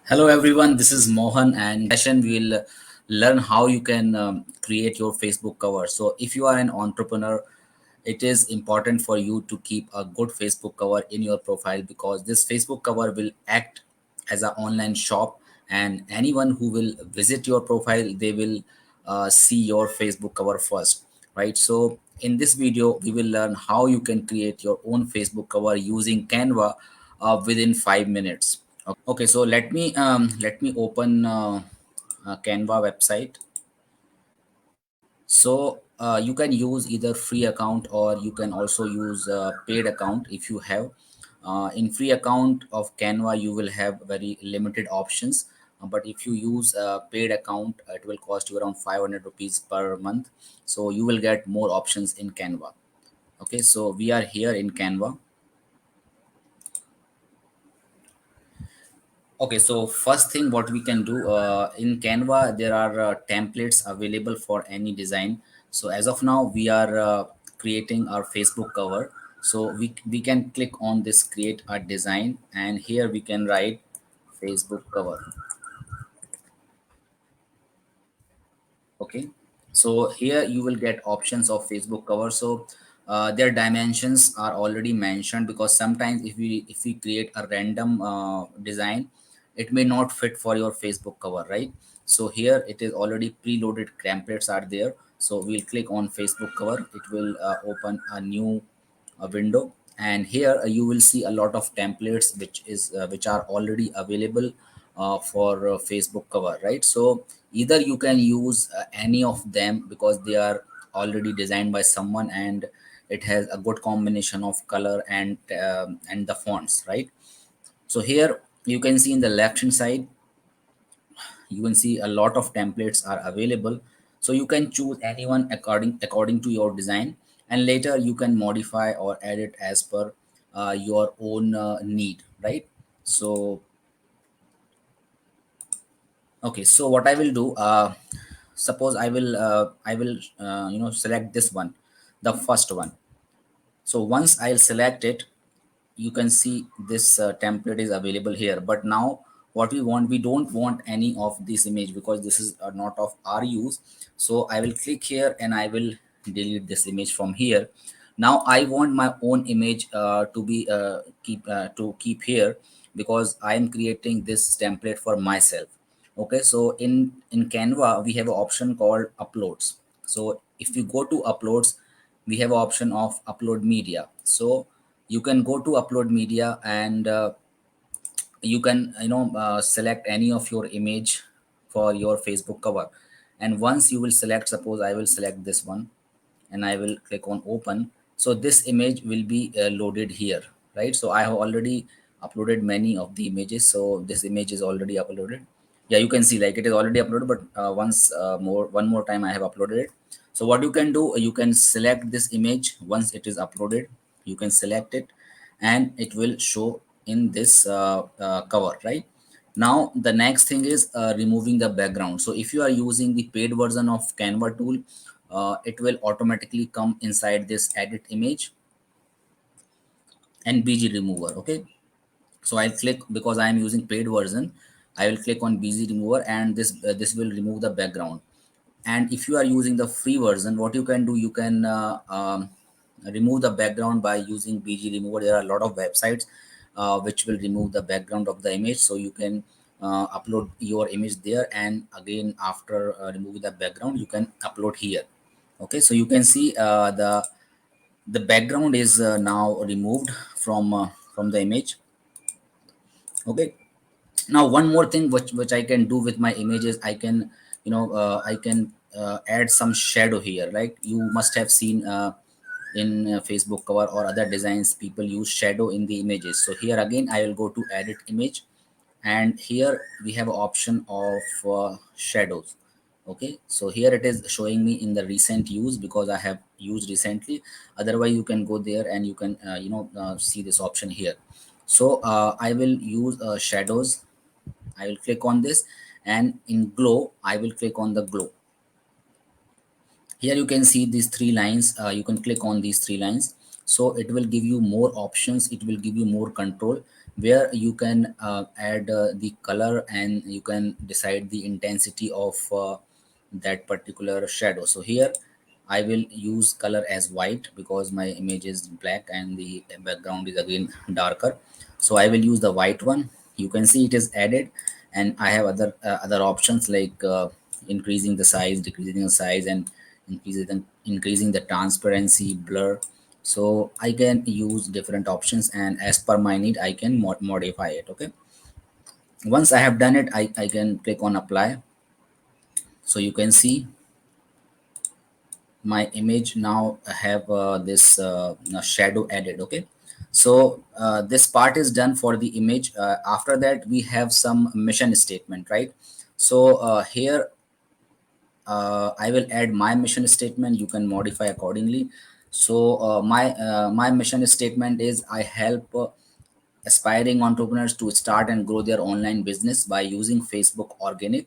Hello everyone, this is Mohan and session we will learn how you can create your Facebook cover. So if you are an entrepreneur, it is important for you to keep a good Facebook cover in your profile because this Facebook cover will act as an online shop, and anyone who will visit your profile, they will see your Facebook cover first, right? So in this video, we will learn how you can create your own Facebook cover using Canva within 5 minutes. Okay, so let me open Canva website. So you can use either free account or you can also use paid account if you have. In free account of Canva, you will have very limited options. But if you use a paid account, it will cost you around 500 rupees per month. So you will get more options in Canva. Okay, so we are here in Canva. Okay, so first thing what we can do in Canva, there are templates available for any design. So as of now, we are creating our Facebook cover. So we can click on this create a design, and here we can write Facebook cover. Okay, so here you will get options of Facebook cover. So their dimensions are already mentioned because sometimes if we create a random design, it may not fit for your Facebook cover, right? So here it is already preloaded templates are there. So we'll click on Facebook cover. It will open a new window, and here you will see a lot of templates which are already available for Facebook cover, right? So either you can use any of them because they are already designed by someone, and it has a good combination of color and the fonts, right? So here you can see in the left hand side, you can see a lot of templates are available. So you can choose anyone according to your design, and later you can modify or edit as per your own need, right? So okay, so what I will do, suppose I will select this one, the first one. So once I'll select it, you can see this template is available here. But now what we want, we don't want any of this image because this is not of our use. So I will click here and I will delete this image from here. Now I want my own image to be keep here because I am creating this template for myself. Okay, so in Canva we have an option called uploads. So if you go to uploads, we have an option of upload media. So you can go to upload media, and you can select any of your image for your Facebook cover. And once you will select, suppose I will select this one and I will click on open. So this image will be loaded here, right? So I have already uploaded many of the images, so this image is already uploaded. Yeah, you can see like it is already uploaded, but one more time I have uploaded it. So what you can do, you can select this image. Once it is uploaded, you can select it and it will show in this cover, right? Now the next thing is removing the background. So if you are using the paid version of Canva tool, it will automatically come inside this edit image and BG remover. Okay, so I'll click, because I am using paid version, I will click on BG remover, and this will remove the background. And if you are using the free version, what you can do, you can remove the background by using BG remover. There are a lot of websites which will remove the background of the image, so you can upload your image there, and again after removing the background, you can upload here. Okay, so you can see the background is now removed from the image. Okay, now one more thing which I can do with my images, I can I can add some shadow here. Like you must have seen in Facebook cover or other designs, people use shadow in the images. So here again I will go to edit image, and here we have an option of shadows. Okay, so here it is showing me in the recent use because I have used recently. Otherwise you can go there and you can see this option here. So I will use shadows. I will click on this, and in glow I will click on the glow. Here you can see these three lines. You can click on these three lines, so it will give you more options, it will give you more control. where you can add the color and you can decide the intensity of that particular shadow. So here I will use color as white because my image is black and the background is again darker. So I will use the white one. You can see it is added, and I have other options like increasing the size, decreasing the size, and increasing the transparency, blur. So I can use different options, and as per my need I can modify it. Okay, once I have done it, I can click on apply. So you can see my image now have this shadow added. Okay, so this part is done for the image. After that we have some mission statement, right? So here I will add my mission statement. You can modify accordingly. So my mission statement is I help aspiring entrepreneurs to start and grow their online business by using Facebook organic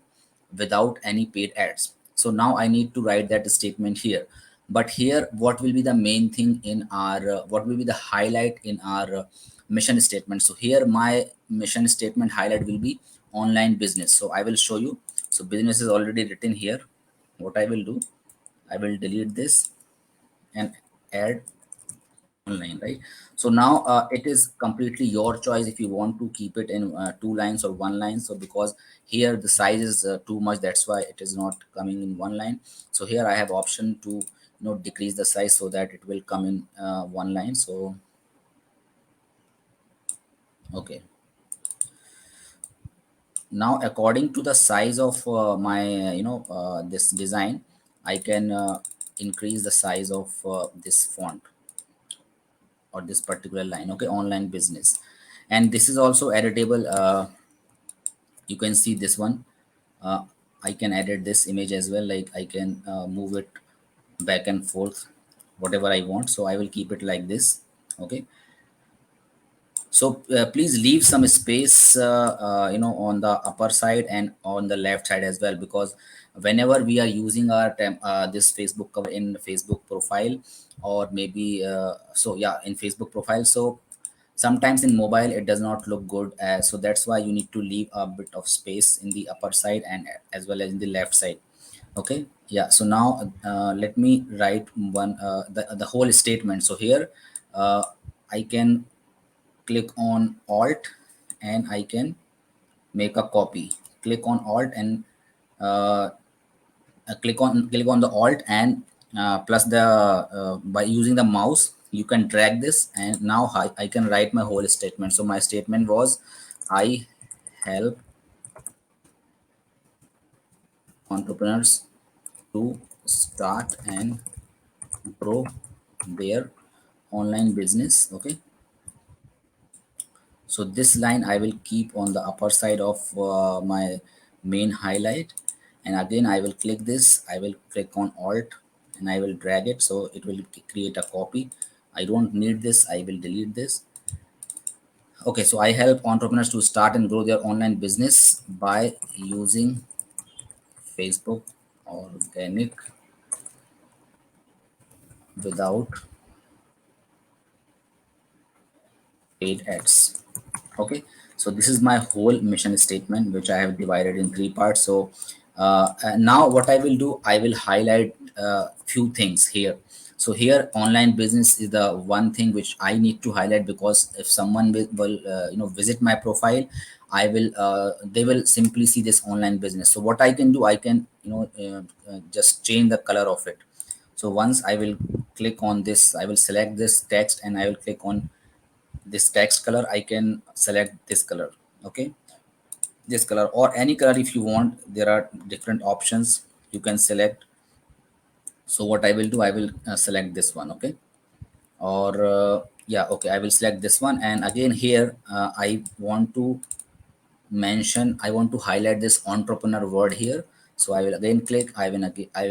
without any paid ads. So now I need to write that statement here. But here, what will be the main thing in our, what will be the highlight in our mission statement? So here, my mission statement highlight will be online business. So I will show you. So business is already written here. What I will do, I will delete this and add online, right? So now it is completely your choice if you want to keep it in two lines or one line. So because here the size is too much, that's why it is not coming in one line. So here I have option to decrease the size so that it will come in one line. So okay, now according to the size of my this design, I can increase the size of this font or this particular line. Okay, online business, and this is also editable. You can see this one. uh, I can edit this image as well, like I can move it back and forth whatever I want. So I will keep it like this. Okay, so please leave some space on the upper side and on the left side as well, because whenever we are using our this Facebook cover in Facebook profile, or maybe so yeah, in Facebook profile, so sometimes in mobile it does not look good, so that's why you need to leave a bit of space in the upper side and as well as in the left side. Okay, yeah, so now let me write one the whole statement. So here I can click on alt and I can make a copy. Click on alt and uh, click on the alt and plus the by using the mouse you can drag this, and now I can write my whole statement. So my statement was I help entrepreneurs to start and grow their online business. Okay, so this line I will keep on the upper side of my main highlight, and again I will click this, I will click on alt and I will drag it so it will create a copy. I don't need this, I will delete this. Okay, so I help entrepreneurs to start and grow their online business by using Facebook organic without paid ads. Okay, so this is my whole mission statement which I have divided in three parts. So and now what I will do, I will highlight few things here. So here online business is the one thing which I need to highlight, because if someone will visit my profile, I will they will simply see this online business. So what I can do, I can just change the color of it. So once I will click on this, I will select this text and I will click on this text color. I can select this color. Okay, this color or any color if you want, there are different options you can select. So what I will do, I will select this one. Okay, or yeah, okay, I will select this one, and again here I want to mention, I want to highlight this entrepreneur word here. So I will again click, I will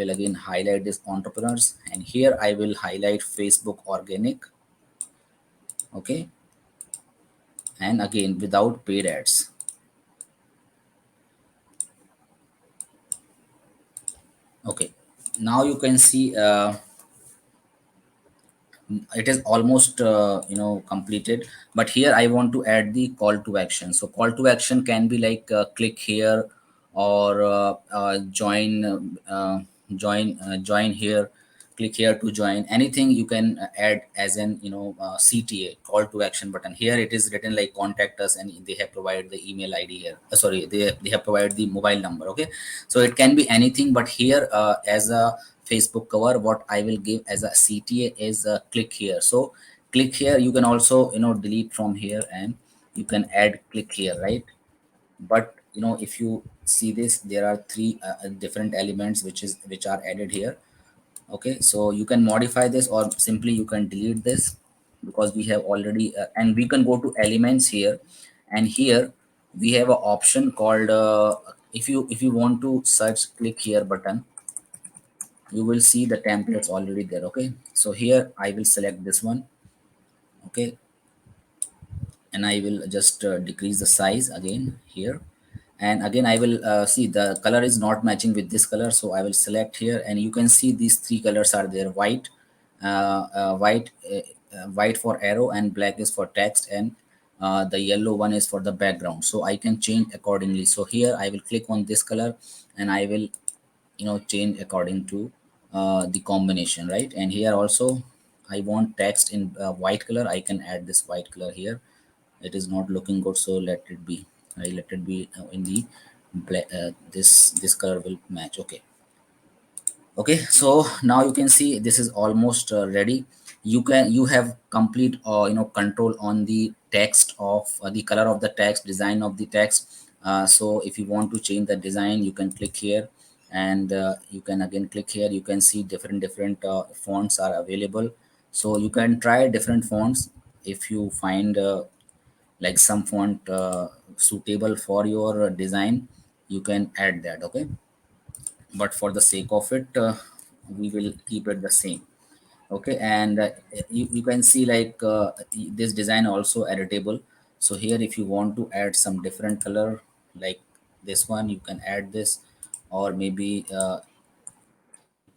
again highlight this entrepreneurs, and here I will highlight Facebook organic. Okay, and again without paid ads. Okay, now you can see it is almost completed. But here I want to add the call to action. So call to action can be like click here, or join here, click here to join. Anything you can add as an CTA, call to action button. Here it is written like contact us, and they have provided the email ID here. Sorry, they have provided the mobile number. Okay, so it can be anything, but here as a Facebook cover, what I will give as a CTA is click here. So click here, you can also delete from here, and you can add click here, right? But if you see this, there are three different elements which are added here. Okay, so you can modify this, or simply you can delete this, because we have already and we can go to elements here, and here we have an option called if you want to search click here button, you will see the templates already there. Okay, so here I will select this one. Okay, and I will just decrease the size again here, and again I will see the color is not matching with this color, so I will select here, and you can see these three colors are there: white, white for arrow, and black is for text, and the yellow one is for the background. So I can change accordingly. So here I will click on this color, and I will change according to the combination, right? And here also I want text in white color. I can add this white color here. It is not looking good, so let it be. Let it be in the black. This color will match. Okay. Okay, so now you can see this is almost ready. You have complete control on the text of the color of the text, design of the text. So if you want to change the design, you can click here, and you can again click here. You can see different fonts are available, so you can try different fonts. If you find like some font suitable for your design, you can add that. Okay, but for the sake of it, we will keep it the same. Okay, and you can see like this design also editable. So here if you want to add some different color, like this one, you can add this, or maybe if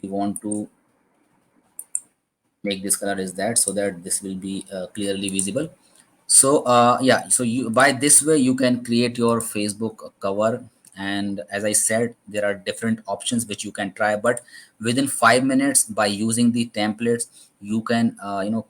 you want to make this color is that, so that this will be clearly visible. So yeah, so you by this way you can create your Facebook cover. And as I said, there are different options which you can try, but within 5 minutes, by using the templates, you can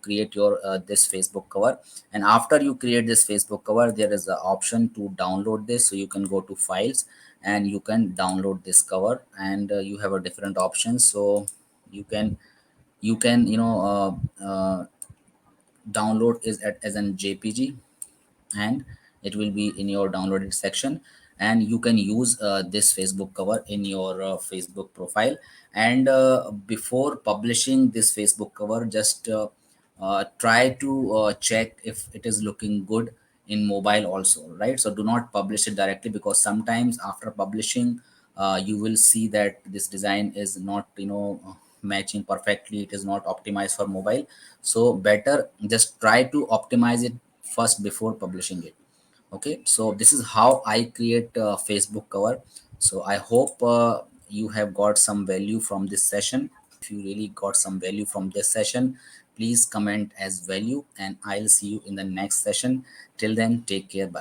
create your this Facebook cover. And after you create this Facebook cover, there is an option to download this. So you can go to files, and you can download this cover, and you have a different options. So you can download is as an JPG, and it will be in your downloaded section. And you can use this Facebook cover in your Facebook profile. And before publishing this Facebook cover, just try to check if it is looking good in mobile also, right? So do not publish it directly, because sometimes after publishing, you will see that this design is not matching perfectly. It is not optimized for mobile. So better just try to optimize it first before publishing it. Okay, so this is how I create a Facebook cover. So I hope you have got some value from this session. If you really got some value from this session, please comment as value, and I'll see you in the next session. Till then, take care. Bye.